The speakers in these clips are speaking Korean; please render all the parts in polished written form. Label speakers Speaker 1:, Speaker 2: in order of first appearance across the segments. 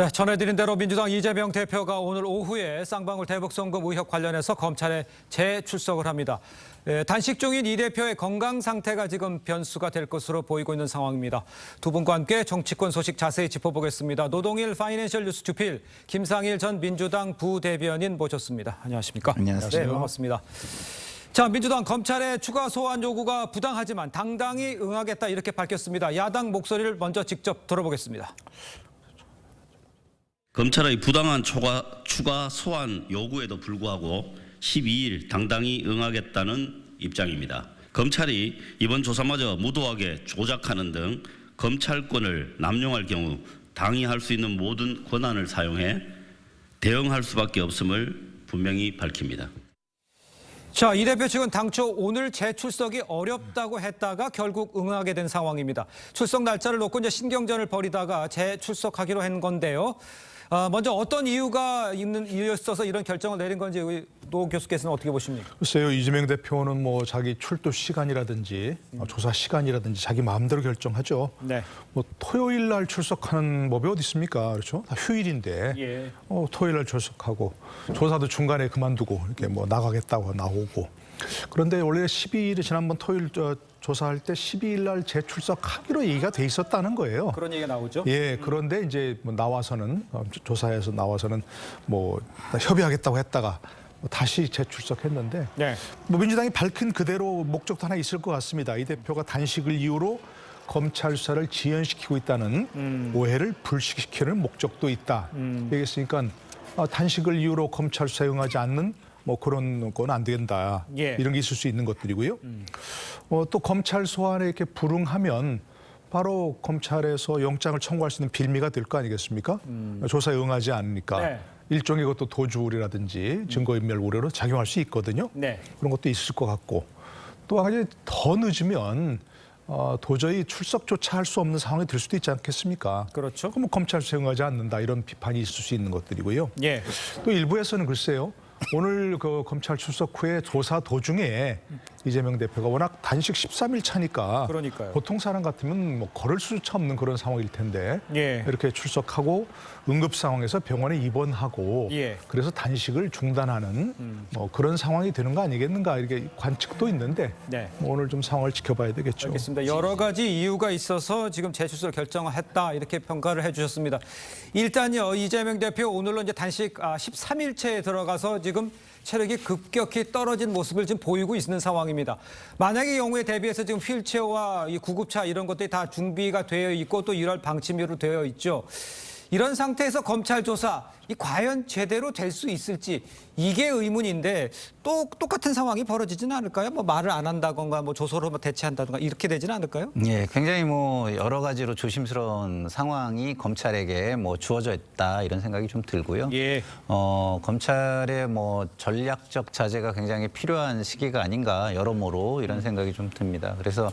Speaker 1: 네, 전해드린 대로 민주당 이재명 대표가 오늘 오후에 쌍방울 대북송금 의혹 관련해서 검찰에 재출석을 합니다. 단식 중인 이 대표의 건강 상태가 지금 변수가 될 것으로 보이고 있는 상황입니다. 두 분과 함께 정치권 소식 자세히 짚어보겠습니다. 노동일 파이낸셜 뉴스 주필 김상일 전 민주당 부대변인 모셨습니다. 안녕하십니까?
Speaker 2: 안녕하세요.
Speaker 1: 네, 반갑습니다. 자, 민주당 검찰의 추가 소환 요구가 부당하지만 당당히 응하겠다 이렇게 밝혔습니다. 야당 목소리를 먼저 직접 들어보겠습니다.
Speaker 3: 검찰의 부당한 추가 소환 요구에도 불구하고 12일 당당히 응하겠다는 입장입니다. 검찰이 이번 조사마저 무도하게 조작하는 등 검찰권을 남용할 경우 당이 할 수 있는 모든 권한을 사용해 대응할 수밖에 없음을 분명히 밝힙니다.
Speaker 1: 자, 이 대표 측은 당초 오늘 재출석이 어렵다고 했다가 결국 응하게 된 상황입니다. 출석 날짜를 놓고 이제 신경전을 벌이다가 재출석하기로 한 건데요. 먼저 어떤 이유가 있는 이유였어서 이런 결정을 내린 건지 우리 노 교수께서는 어떻게 보십니까?
Speaker 2: 글쎄요, 이재명 대표는 뭐 자기 출두 시간이라든지 조사 시간이라든지 자기 마음대로 결정하죠.
Speaker 1: 네.
Speaker 2: 뭐 토요일 날 출석하는 법이 어디 있습니까? 그렇죠? 다 휴일인데
Speaker 1: 예.
Speaker 2: 토요일 날 출석하고 조사도 중간에 그만두고 이렇게 뭐 나가겠다고 나오고. 그런데 원래 12일에 지난번 토요일 조사할 때 12일 날 재출석하기로 얘기가 돼 있었다는 거예요.
Speaker 1: 그런 얘기가 나오죠.
Speaker 2: 예, 그런데 이제 뭐 나와서는 조사에서 나와서는 뭐 협의하겠다고 했다가 다시 재출석했는데
Speaker 1: 네.
Speaker 2: 뭐 민주당이 밝힌 그대로 목적도 하나 있을 것 같습니다. 이 대표가 단식을 이유로 검찰 수사를 지연시키고 있다는 오해를 불식시키는 목적도 있다. 얘기했으니까 단식을 이유로 검찰 수사에 응하지 않는 뭐 그런 건 안 된다.
Speaker 1: 예.
Speaker 2: 이런 게 있을 수 있는 것들이고요. 또 검찰 소환에 이렇게 불응하면 바로 검찰에서 영장을 청구할 수 있는 빌미가 될 거 아니겠습니까? 조사에 응하지 않으니까.
Speaker 1: 네.
Speaker 2: 일종의 것도 도주우려라든지 증거인멸 우려로 작용할 수 있거든요.
Speaker 1: 네.
Speaker 2: 그런 것도 있을 것 같고. 또 한 가지 더 늦으면 도저히 출석조차 할 수 없는 상황이 될 수도 있지 않겠습니까?
Speaker 1: 그렇죠.
Speaker 2: 그럼 검찰 수사에 응하지 않는다 이런 비판이 있을 수 있는 것들이고요.
Speaker 1: 예.
Speaker 2: 또 일부에서는 글쎄요. 오늘 그 검찰 출석 후에 조사 도중에 이재명 대표가 워낙 단식 13일 차니까
Speaker 1: 그러니까요.
Speaker 2: 보통 사람 같으면 뭐 걸을 수조차 없는 그런 상황일 텐데
Speaker 1: 예.
Speaker 2: 이렇게 출석하고 응급 상황에서 병원에 입원하고
Speaker 1: 예.
Speaker 2: 그래서 단식을 중단하는 뭐 그런 상황이 되는 거 아니겠는가 이렇게 관측도 있는데
Speaker 1: 네.
Speaker 2: 뭐 오늘 좀 상황을 지켜봐야 되겠죠.
Speaker 1: 알겠습니다. 여러 가지 이유가 있어서 지금 재출석을 결정했다 이렇게 평가를 해주셨습니다. 일단요 이재명 대표 오늘로 이제 단식 13일째에 들어가서 지금 체력이 급격히 떨어진 모습을 지금 보이고 있는 상황입니다. 만약의 경우에 대비해서 지금 휠체어와 이 구급차 이런 것들이 다 준비가 되어 있고 또 이럴 방침으로 되어 있죠. 이런 상태에서 검찰 조사 이 과연 제대로 될 수 있을지 이게 의문인데 또 똑같은 상황이 벌어지지는 않을까요? 뭐 말을 안 한다던가 뭐 조서로 대체한다던가 이렇게 되지는 않을까요?
Speaker 4: 예, 굉장히 뭐 여러 가지로 조심스러운 상황이 검찰에게 뭐 주어져 있다 이런 생각이 좀 들고요.
Speaker 1: 예.
Speaker 4: 검찰의 뭐 전략적 자제가 굉장히 필요한 시기가 아닌가 여러모로 이런 생각이 좀 듭니다. 그래서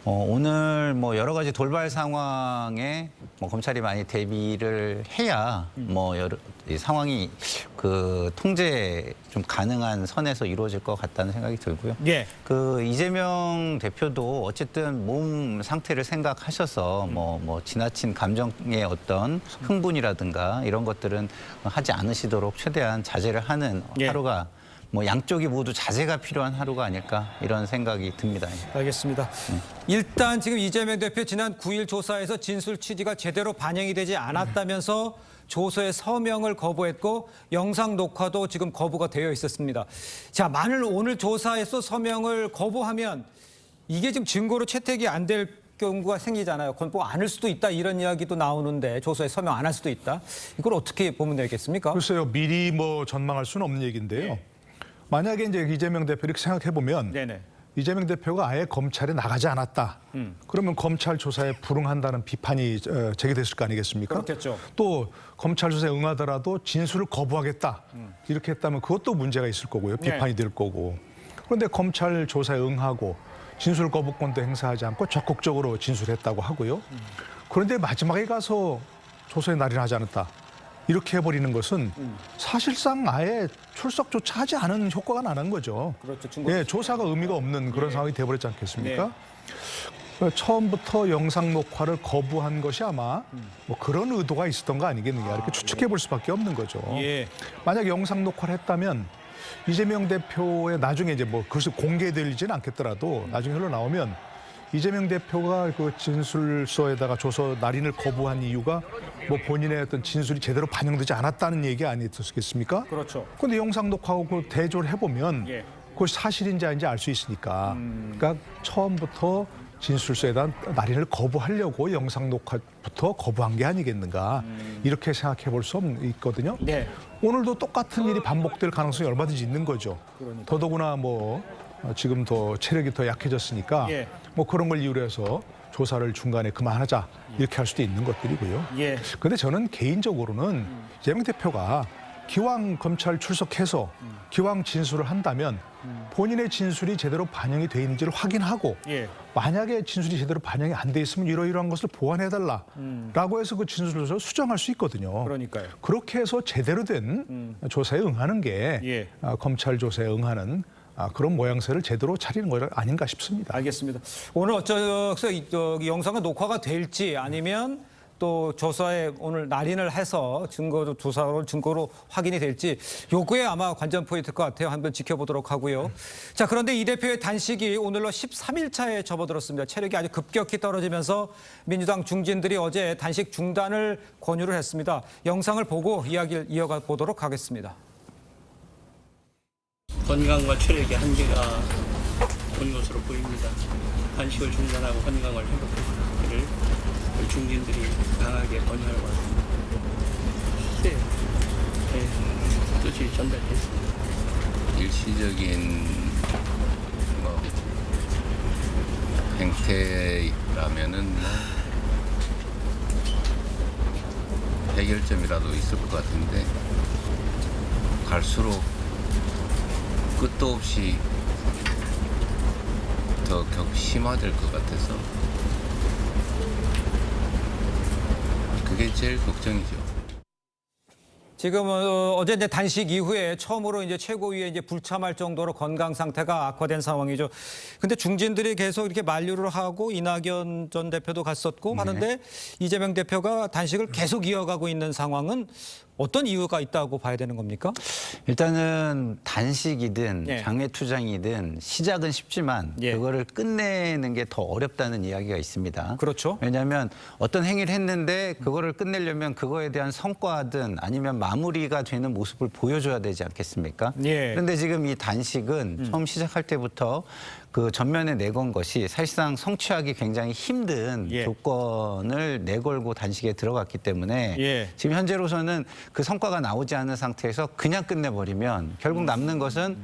Speaker 4: 오늘 뭐 여러 가지 돌발 상황에 뭐 검찰이 많이 대비를 해야 뭐 이 상황이 그 통제 좀 가능한 선에서 이루어질 것 같다는 생각이 들고요.
Speaker 1: 예.
Speaker 4: 그 이재명 대표도 어쨌든 몸 상태를 생각하셔서 뭐 지나친 감정의 어떤 흥분이라든가 이런 것들은 하지 않으시도록 최대한 자제를 하는
Speaker 1: 예.
Speaker 4: 하루가 뭐 양쪽이 모두 자제가 필요한 하루가 아닐까 이런 생각이 듭니다.
Speaker 1: 알겠습니다. 일단 지금 이재명 대표 지난 9일 조사에서 진술 취지가 제대로 반영이 되지 않았다면서 조서의 서명을 거부했고 영상 녹화도 지금 거부가 되어 있었습니다. 자, 만일 오늘 조사에서 서명을 거부하면 이게 지금 증거로 채택이 안 될 경우가 생기잖아요. 건보 안할 수도 있다 이런 이야기도 나오는데 조서에 서명 안 할 수도 있다. 이걸 어떻게 보면 되겠습니까?
Speaker 2: 글쎄요, 미리 뭐 전망할 수는 없는 얘기인데요.
Speaker 1: 네.
Speaker 2: 만약에 이제 이재명 대표 이렇게 생각해 보면
Speaker 1: 네네.
Speaker 2: 이재명 대표가 아예 검찰에 나가지 않았다. 그러면 검찰 조사에 불응한다는 비판이 제기됐을 거 아니겠습니까?
Speaker 1: 그렇겠죠.
Speaker 2: 또 검찰 조사에 응하더라도 진술을 거부하겠다. 이렇게 했다면 그것도 문제가 있을 거고요. 비판이 될 거고. 그런데 검찰 조사에 응하고 진술 거부권도 행사하지 않고 적극적으로 진술했다고 하고요. 그런데 마지막에 가서 조서에 날인하지 않았다. 이렇게 해버리는 것은 사실상 아예 출석조차 하지 않은 효과가 나는 거죠.
Speaker 1: 그렇죠.
Speaker 2: 예, 조사가 의미가 없는 그런 상황이 돼버렸지 않겠습니까? 처음부터 영상 녹화를 거부한 것이 아마 뭐 그런 의도가 있었던 거 아니겠느냐 이렇게 추측해 볼 수밖에 없는 거죠.
Speaker 1: 예.
Speaker 2: 만약 영상 녹화를 했다면 이재명 대표의 나중에 이제 뭐 그것이 공개되지는 않겠더라도 나중에 흘러나오면 이재명 대표가 그 진술서에다가 줘서 날인을 거부한 이유가 뭐 본인의 어떤 진술이 제대로 반영되지 않았다는 얘기 아니었겠습니까?
Speaker 1: 그렇죠.
Speaker 2: 그런데 영상 녹화하고 대조를 해보면
Speaker 1: 예.
Speaker 2: 그것이 사실인지 아닌지 알 수 있으니까 그러니까 처음부터 진술서에다 날인을 거부하려고 영상 녹화부터 거부한 게 아니겠는가 이렇게 생각해 볼 수 있거든요.
Speaker 1: 네.
Speaker 2: 오늘도 똑같은 일이 반복될 가능성이 얼마든지 있는 거죠.
Speaker 1: 그러니까.
Speaker 2: 더더구나 뭐 지금 더 체력이 더 약해졌으니까
Speaker 1: 예.
Speaker 2: 뭐 그런 걸 이유로 해서 조사를 중간에 그만하자 이렇게 할 수도 있는 것들이고요.
Speaker 1: 예.
Speaker 2: 근데 저는 개인적으로는 이재명 대표가 기왕 검찰 출석해서 기왕 진술을 한다면 본인의 진술이 제대로 반영이 돼 있는지를 확인하고
Speaker 1: 예.
Speaker 2: 만약에 진술이 제대로 반영이 안 돼 있으면 이러이러한 것을 보완해달라라고 해서 그 진술을 수정할 수 있거든요.
Speaker 1: 그러니까요.
Speaker 2: 그렇게 해서 제대로 된 조사에 응하는 게
Speaker 1: 예.
Speaker 2: 검찰 조사에 응하는 그런 모양새를 제대로 차리는 거 아닌가 싶습니다.
Speaker 1: 알겠습니다. 오늘 어쩌서 이 영상은 녹화가 될지 아니면 또 조사에 오늘 날인을 해서 증거로 확인이 될지 요거에 아마 관전 포인트일 것 같아요. 한번 지켜보도록 하고요. 자, 그런데 이 대표의 단식이 오늘로 13일차에 접어들었습니다. 체력이 아주 급격히 떨어지면서 민주당 중진들이 어제 단식 중단을 권유를 했습니다. 영상을 보고 이야기를 이어가 보도록 하겠습니다.
Speaker 5: 건강과 체력의 한계가 온 것으로 보입니다. 단식을 중단하고 건강을 회복하기를 중진들이 강하게 권유하고 왔습니다. 글쎄요. 네, 뜻이 전달됐습니다.
Speaker 6: 일시적인 뭐 행태라면은 뭐 해결점이라도 있을 것 같은데 갈수록 끝도 없이 더 심화될 것 같아서 그게 제일 걱정이죠.
Speaker 1: 지금 어제 이제 단식 이후에 처음으로 이제 최고위에 이제 불참할 정도로 건강 상태가 악화된 상황이죠. 근데 중진들이 계속 이렇게 만류를 하고 이낙연 전 대표도 갔었고 하는데 이재명 대표가 단식을 계속 이어가고 있는 상황은 어떤 이유가 있다고 봐야 되는 겁니까?
Speaker 4: 일단은 단식이든
Speaker 1: 예.
Speaker 4: 장외투쟁이든 시작은 쉽지만
Speaker 1: 예.
Speaker 4: 그거를 끝내는 게 더 어렵다는 이야기가 있습니다.
Speaker 1: 그렇죠.
Speaker 4: 왜냐하면 어떤 행위를 했는데 그거를 끝내려면 그거에 대한 성과든 아니면 마무리가 되는 모습을 보여줘야 되지 않겠습니까?
Speaker 1: 예.
Speaker 4: 그런데 지금 이 단식은 처음 시작할 때부터 그 전면에 내건 것이 사실상 성취하기 굉장히 힘든
Speaker 1: 예.
Speaker 4: 조건을 내걸고 단식에 들어갔기 때문에
Speaker 1: 예.
Speaker 4: 지금 현재로서는 그 성과가 나오지 않은 상태에서 그냥 끝내버리면 결국 남는 것은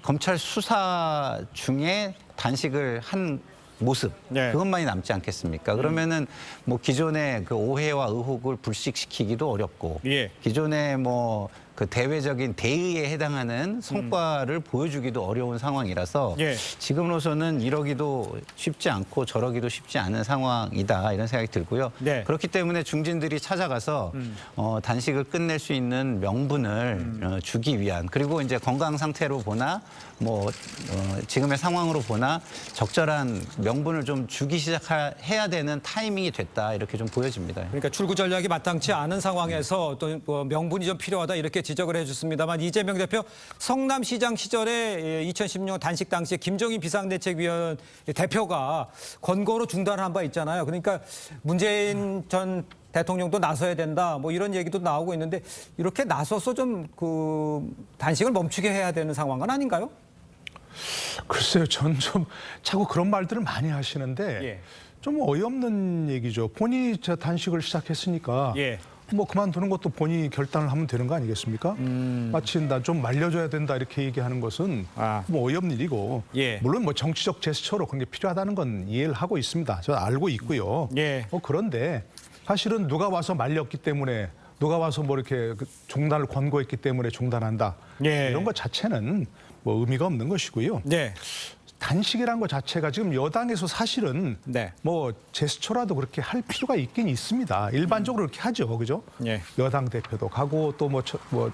Speaker 4: 검찰 수사 중에 단식을 한 모습
Speaker 1: 네.
Speaker 4: 그것만이 남지 않겠습니까? 그러면은 뭐 기존의 그 오해와 의혹을 불식시키기도 어렵고
Speaker 1: 예.
Speaker 4: 기존의 뭐 그 대외적인 대의에 해당하는 성과를 보여주기도 어려운 상황이라서
Speaker 1: 예.
Speaker 4: 지금으로서는 이러기도 쉽지 않고 저러기도 쉽지 않은 상황이다 이런 생각이 들고요.
Speaker 1: 네.
Speaker 4: 그렇기 때문에 중진들이 찾아가서 단식을 끝낼 수 있는 명분을 주기 위한 그리고 이제 건강 상태로 보나 뭐 지금의 상황으로 보나 적절한 명분을 좀 주기 시작해야 되는 타이밍이 됐다 이렇게 좀 보여집니다.
Speaker 1: 그러니까 출구 전략이 마땅치 않은 상황에서 또 명분이 좀 필요하다 이렇게 지적을 해줬습니다만 이재명 대표 성남시장 시절에 2016년 단식 당시에 김종인 비상대책위원 대표가 권고로 중단한 바 있잖아요. 그러니까 문재인 전 대통령도 나서야 된다 뭐 이런 얘기도 나오고 있는데 이렇게 나서서 좀 그 단식을 멈추게 해야 되는 상황은 아닌가요?
Speaker 2: 글쎄요, 전 좀 자꾸 그런 말들을 많이 하시는데
Speaker 1: 예.
Speaker 2: 좀 어이없는 얘기죠. 본인이 단식을 시작했으니까
Speaker 1: 예.
Speaker 2: 뭐 그만두는 것도 본인이 결단을 하면 되는 거 아니겠습니까? 마치 나 좀 말려줘야 된다 이렇게 얘기하는 것은 뭐 어이없는 일이고
Speaker 1: 예.
Speaker 2: 물론 뭐 정치적 제스처로 그런 게 필요하다는 건 이해를 하고 있습니다. 저는 알고 있고요.
Speaker 1: 예.
Speaker 2: 그런데 사실은 누가 와서 말렸기 때문에 누가 와서 뭐 이렇게 중단을 권고했기 때문에 중단한다.
Speaker 1: 예.
Speaker 2: 이런 것 자체는 뭐 의미가 없는 것이고요.
Speaker 1: 네.
Speaker 2: 단식이란 것 자체가 지금 여당에서 사실은
Speaker 1: 네.
Speaker 2: 뭐 제스처라도 그렇게 할 필요가 있긴 있습니다. 일반적으로 그렇게 하죠, 그죠?
Speaker 1: 예.
Speaker 2: 여당 대표도 가고 또 뭐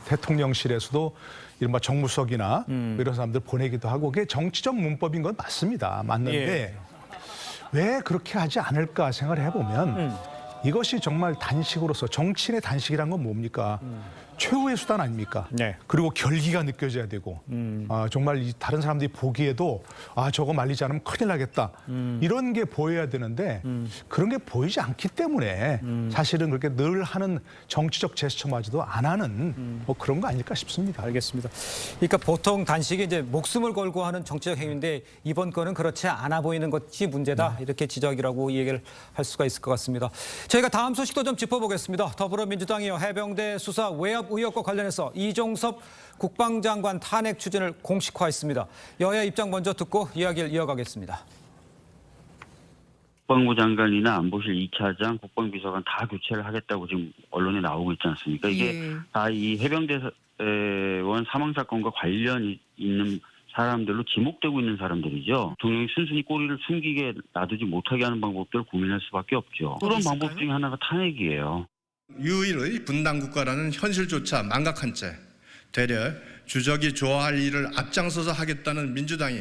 Speaker 2: 대통령실에서도 이른바 정무석이나 이런 사람들 보내기도 하고 그게 정치적 문법인 건 맞습니다. 맞는데 왜 그렇게 하지 않을까 생각을 해보면 이것이 정말 단식으로서 정치인의 단식이란 건 뭡니까? 최후의 수단 아닙니까?
Speaker 1: 네.
Speaker 2: 그리고 결기가 느껴져야 되고 정말 다른 사람들이 보기에도 저거 말리지 않으면 큰일 나겠다. 이런 게 보여야 되는데 그런 게 보이지 않기 때문에 사실은 그렇게 늘 하는 정치적 제스처마저도 안 하는 뭐 그런 거 아닐까 싶습니다.
Speaker 1: 알겠습니다. 그러니까 보통 단식이 이제 목숨을 걸고 하는 정치적 행위인데 이번 건은 그렇지 않아 보이는 것이 문제다. 이렇게 지적이라고 이 얘기를 할 수가 있을 것 같습니다. 저희가 다음 소식도 좀 짚어보겠습니다. 더불어민주당이요. 해병대 수사 외압 의혹과 관련해서 이종섭 국방장관 탄핵 추진을 공식화했습니다. 여야 입장 먼저 듣고 이야기를 이어가겠습니다.
Speaker 7: 국방부 장관이나 안보실 2차장, 국방비서관 다 교체를 하겠다고 지금 언론에 나오고 있지 않습니까? 이게 다 이 해병대원 사망 사건과 관련이 있는 사람들로 지목되고 있는 사람들이죠. 대통령이 순순히 꼬리를 숨기게 놔두지 못하게 하는 방법들을 고민할 수밖에 없죠. 그런 방법 중에 하나가 탄핵이에요.
Speaker 8: 유일의 분단 국가라는 현실조차 망각한 채 되려 주적이 좋아할 일을 앞장서서 하겠다는 민주당이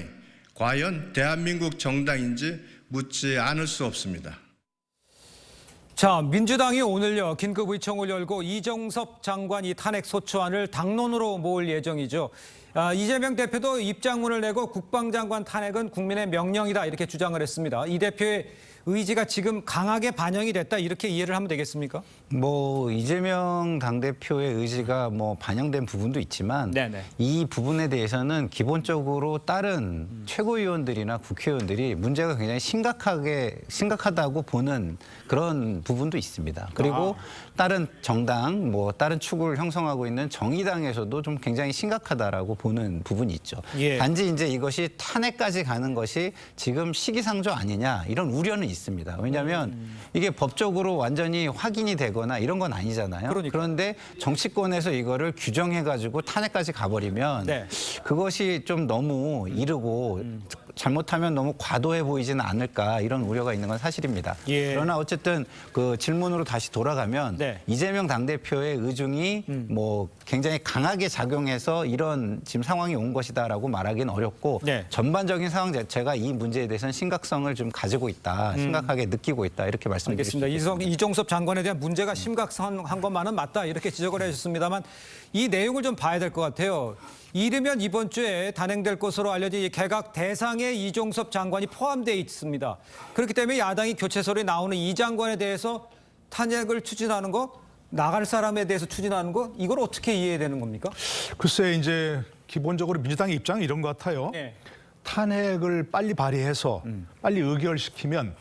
Speaker 8: 과연 대한민국 정당인지 묻지 않을 수 없습니다.
Speaker 1: 자, 민주당이 오늘요 긴급의총을 열고 이종섭 장관 이 탄핵 소추안을 당론으로 모을 예정이죠. 이재명 대표도 입장문을 내고 국방장관 탄핵은 국민의 명령이다 이렇게 주장을 했습니다. 이 대표의 의지가 지금 강하게 반영이 됐다 이렇게 이해를 하면 되겠습니까?
Speaker 4: 뭐 이재명 당대표의 의지가 뭐 반영된 부분도 있지만
Speaker 1: 네네.
Speaker 4: 이 부분에 대해서는 기본적으로 다른 최고위원들이나 국회의원들이 문제가 굉장히 심각하다고 보는 그런 부분도 있습니다. 그리고 다른 정당, 뭐 다른 축을 형성하고 있는 정의당에서도 좀 굉장히 심각하다라고 보는 부분이 있죠.
Speaker 1: 예.
Speaker 4: 단지 이제 이것이 탄핵까지 가는 것이 지금 시기상조 아니냐 이런 우려는 있습니다. 왜냐하면 이게 법적으로 완전히 확인이 되거나 이런 건 아니잖아요.
Speaker 1: 그러니까.
Speaker 4: 그런데 정치권에서 이거를 규정해가지고 탄핵까지 가버리면
Speaker 1: 네.
Speaker 4: 그것이 좀 너무 이르고 잘못하면 너무 과도해 보이지는 않을까 이런 우려가 있는 건 사실입니다.
Speaker 1: 예.
Speaker 4: 그러나 어쨌든 그 질문으로 다시 돌아가면
Speaker 1: 네.
Speaker 4: 이재명 당대표의 의중이 뭐 굉장히 강하게 작용해서 이런 지금 상황이 온 것이다라고 말하기는 어렵고
Speaker 1: 네.
Speaker 4: 전반적인 상황 자체가 이 문제에 대해서는 심각성을 좀 가지고 있다, 심각하게 느끼고 있다 이렇게 말씀드릴 수
Speaker 1: 알겠습니다.
Speaker 4: 있습니다.
Speaker 1: 이종섭 장관에 대한 문제가 심각한 것만은 맞다 이렇게 지적을 해주셨습니다만 이 내용을 좀 봐야 될 것 같아요. 이르면 이번 주에 단행될 것으로 알려진 이 개각 대상에 이종섭 장관이 포함되어 있습니다. 그렇기 때문에 야당이 교체설이 나오는 이 장관에 대해서 탄핵을 추진하는 거, 나갈 사람에 대해서 추진하는 거, 이걸 어떻게 이해해야 되는 겁니까?
Speaker 2: 글쎄 이제 기본적으로 민주당의 입장은 이런 것 같아요.
Speaker 1: 네.
Speaker 2: 탄핵을 빨리 발의해서 빨리 의결시키면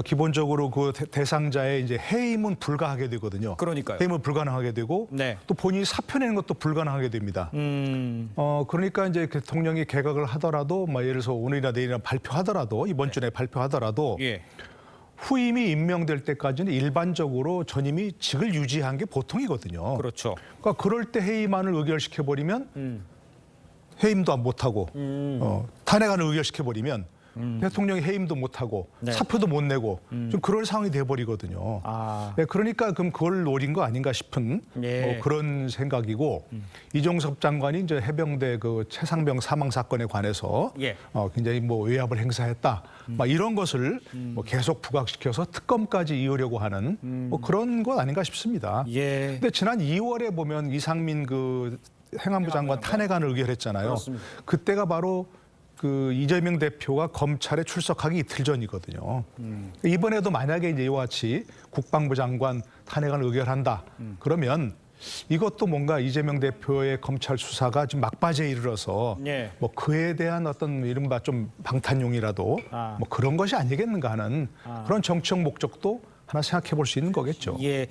Speaker 2: 기본적으로 그 대상자의 이제 해임은 불가하게 되거든요.
Speaker 1: 그러니까요.
Speaker 2: 해임은 불가능하게 되고
Speaker 1: 네.
Speaker 2: 또 본인이 사표 내는 것도 불가능하게 됩니다. 그러니까 이제 대통령이 개각을 하더라도 뭐 예를 들어서 오늘이나 내일이나 발표하더라도 이번 주 내에 발표하더라도
Speaker 1: 예.
Speaker 2: 후임이 임명될 때까지는 일반적으로 전임이 직을 유지한 게 보통이거든요.
Speaker 1: 그렇죠.
Speaker 2: 그러니까 그럴 때 해임안을 의결시켜 버리면 해임도 못하고 탄핵안을 의결시켜 버리면 대통령이 해임도 못하고
Speaker 1: 네.
Speaker 2: 사표도 못 내고 좀 그럴 상황이 돼버리거든요.
Speaker 1: 아.
Speaker 2: 네, 그러니까 그럼 그걸 노린 거 아닌가 싶은
Speaker 1: 예.
Speaker 2: 그런 생각이고 이종섭 장관이 이제 해병대 그 최상병 사망 사건에 관해서
Speaker 1: 예.
Speaker 2: 굉장히 뭐 외압을 행사했다. 막 이런 것을 뭐 계속 부각시켜서 특검까지 이으려고 하는 뭐 그런 것 아닌가 싶습니다.
Speaker 1: 예.
Speaker 2: 근데 지난 2월에 보면 이상민 그 행안부 장관 탄핵안을 의결했잖아요.
Speaker 1: 그렇습니다.
Speaker 2: 그때가 바로 그 이재명 대표가 검찰에 출석하기 이틀 전이거든요. 이번에도 만약에 이제 이와 같이 국방부 장관 탄핵안을 의결한다. 그러면 이것도 뭔가 이재명 대표의 검찰 수사가 지금 막바지에 이르러서
Speaker 1: 예.
Speaker 2: 뭐 그에 대한 어떤 이른바 좀 방탄용이라도 뭐 그런 것이 아니겠는가 하는 그런 정치적 목적도 하나 생각해 볼 수 있는 거겠죠.
Speaker 1: 예,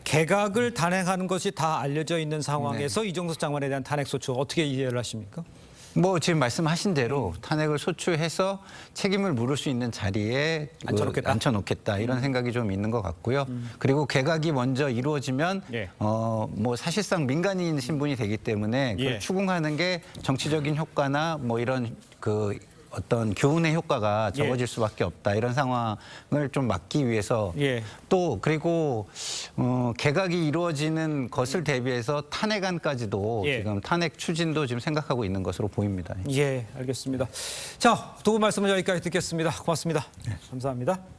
Speaker 1: 개각을 단행하는 것이 다 알려져 있는 상황에서 이종섭 장관에 대한 탄핵 소추 어떻게 이해를 하십니까?
Speaker 4: 뭐 지금 말씀하신 대로 탄핵을 소추해서 책임을 물을 수 있는 자리에 앉혀놓겠다 이런 생각이 좀 있는 것 같고요. 그리고 개각이 먼저 이루어지면
Speaker 1: 예.
Speaker 4: 뭐 사실상 민간인 신분이 되기 때문에 그걸
Speaker 1: 예.
Speaker 4: 추궁하는 게 정치적인 효과나 뭐 이런 그 어떤 교훈의 효과가 적어질 수밖에 없다. 이런 상황을 좀 막기 위해서
Speaker 1: 예.
Speaker 4: 또 그리고 개각이 이루어지는 것을 대비해서 탄핵안까지도
Speaker 1: 예.
Speaker 4: 지금 탄핵 추진도 지금 생각하고 있는 것으로 보입니다.
Speaker 1: 예, 알겠습니다. 자, 두 분 말씀은 여기까지 듣겠습니다. 고맙습니다. 감사합니다.